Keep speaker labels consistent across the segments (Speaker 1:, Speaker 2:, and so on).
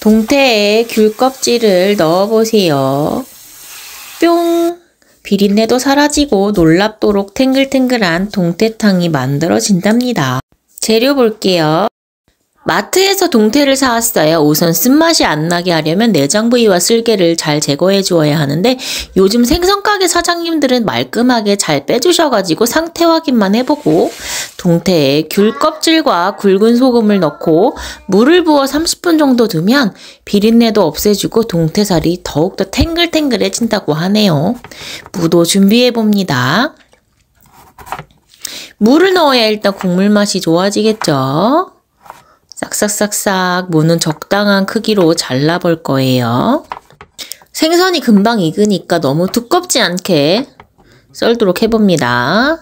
Speaker 1: 동태에 귤 껍질을 넣어보세요. 뿅! 비린내도 사라지고 놀랍도록 탱글탱글한 동태탕이 만들어진답니다. 재료 볼게요. 마트에서 동태를 사왔어요. 우선 쓴맛이 안 나게 하려면 내장 부위와 쓸개를 잘 제거해 주어야 하는데 요즘 생선가게 사장님들은 말끔하게 잘 빼주셔가지고 상태 확인만 해보고 동태에 귤 껍질과 굵은 소금을 넣고 물을 부어 30분 정도 두면 비린내도 없애주고 동태살이 더욱더 탱글탱글해진다고 하네요. 무도 준비해봅니다. 물을 넣어야 일단 국물 맛이 좋아지겠죠? 싹싹싹싹 무는 적당한 크기로 잘라볼 거예요. 생선이 금방 익으니까 너무 두껍지 않게 썰도록 해봅니다.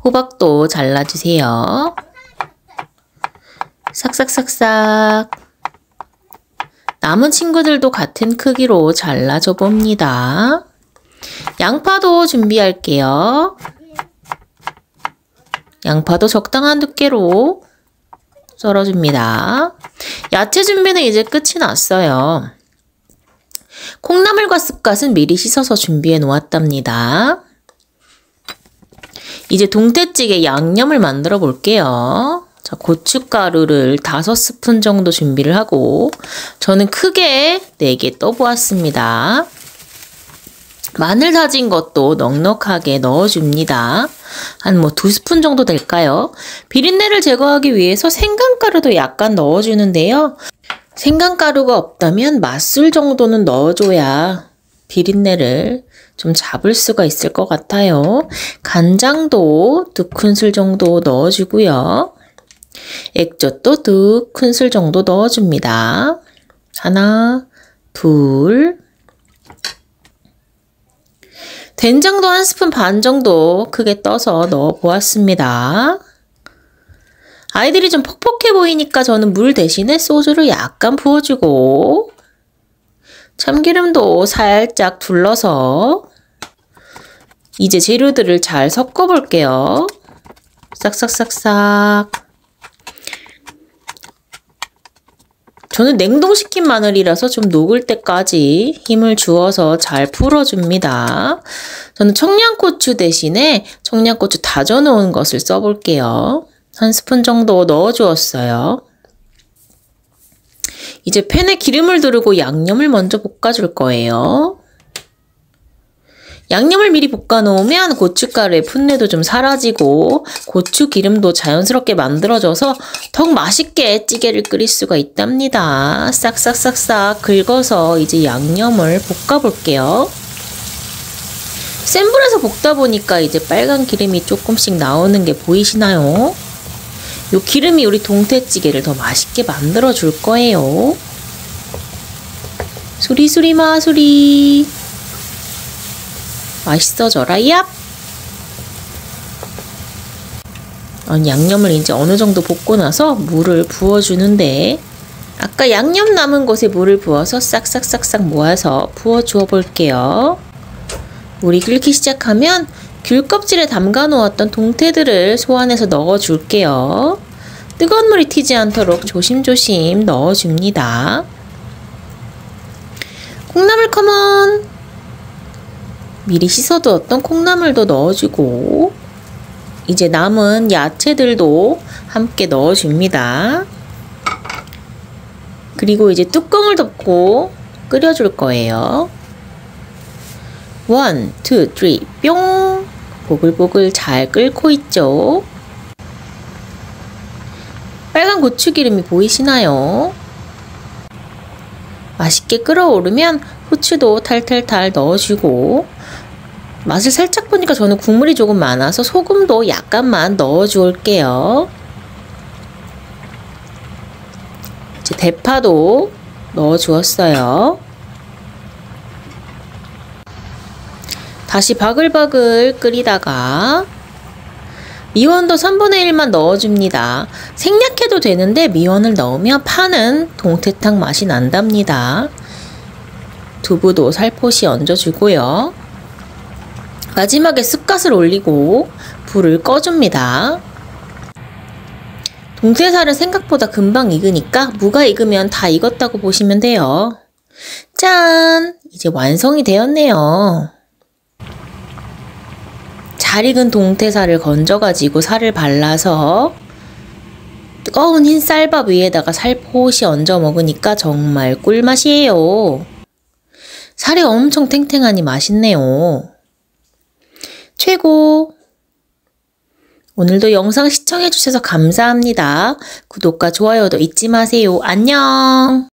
Speaker 1: 호박도 잘라주세요. 싹싹싹싹. 남은 친구들도 같은 크기로 잘라줘 봅니다. 양파도 준비할게요. 양파도 적당한 두께로 썰어줍니다. 야채 준비는 이제 끝이 났어요. 콩나물과 쑥갓은 미리 씻어서 준비해 놓았답니다. 이제 동태찌개 양념을 만들어 볼게요. 자, 고춧가루를 5스푼 정도 준비를 하고 저는 크게 4개 떠보았습니다. 마늘 다진 것도 넉넉하게 넣어줍니다. 한 2스푼 정도 될까요? 비린내를 제거하기 위해서 생강가루도 약간 넣어주는데요. 생강가루가 없다면 맛술 정도는 넣어줘야 비린내를 좀 잡을 수가 있을 것 같아요. 간장도 2큰술 정도 넣어주고요. 액젓도 2큰술 정도 넣어줍니다. 하나, 둘. 된장도 1스푼 반 정도 크게 떠서 넣어 보았습니다. 아이들이 좀 퍽퍽해 보이니까 저는 물 대신에 소주를 약간 부어주고 참기름도 살짝 둘러서 이제 재료들을 잘 섞어 볼게요. 싹싹싹싹. 저는 냉동시킨 마늘이라서 좀 녹을 때까지 힘을 주어서 잘 풀어줍니다. 저는 청양고추 대신에 청양고추 다져 놓은 것을 써볼게요. 1스푼 정도 넣어주었어요. 이제 팬에 기름을 두르고 양념을 먼저 볶아줄 거예요. 양념을 미리 볶아 놓으면 고춧가루의 풋내도 좀 사라지고 고추 기름도 자연스럽게 만들어져서 더욱 맛있게 찌개를 끓일 수가 있답니다. 싹싹싹싹 긁어서 이제 양념을 볶아 볼게요. 센 불에서 볶다 보니까 이제 빨간 기름이 조금씩 나오는 게 보이시나요? 이 기름이 우리 동태찌개를 더 맛있게 만들어 줄 거예요. 수리수리 마수리. 맛있어져라, 얍! 양념을 이제 어느 정도 볶고 나서 물을 부어주는데 아까 양념 남은 곳에 물을 부어서 싹싹싹싹 모아서 부어주어 볼게요. 물이 끓기 시작하면 귤 껍질에 담가 놓았던 동태들을 소안에서 넣어줄게요. 뜨거운 물이 튀지 않도록 조심조심 넣어줍니다. 콩나물 컴온! 미리 씻어두었던 콩나물도 넣어주고 이제 남은 야채들도 함께 넣어줍니다. 그리고 이제 뚜껑을 덮고 끓여줄 거예요. 1, 2, 3, 뿅! 보글보글 잘 끓고 있죠? 빨간 고추기름이 보이시나요? 맛있게 끓어오르면 후추도 탈탈탈 넣어주고 맛을 살짝 보니까 저는 국물이 조금 많아서 소금도 약간만 넣어줄게요. 이제 대파도 넣어주었어요. 다시 바글바글 끓이다가 미원도 3분의 1만 넣어줍니다. 생략해도 되는데 미원을 넣으면 파는 동태탕 맛이 난답니다. 두부도 살포시 얹어주고요. 마지막에 쑥갓을 올리고 불을 꺼줍니다. 동태살은 생각보다 금방 익으니까 무가 익으면 다 익었다고 보시면 돼요. 짠! 이제 완성이 되었네요. 잘 익은 동태살을 건져가지고 살을 발라서 뜨거운 흰 쌀밥 위에다가 살포시 얹어 먹으니까 정말 꿀맛이에요. 살이 엄청 탱탱하니 맛있네요. 최고! 오늘도 영상 시청해주셔서 감사합니다. 구독과 좋아요도 잊지 마세요. 안녕!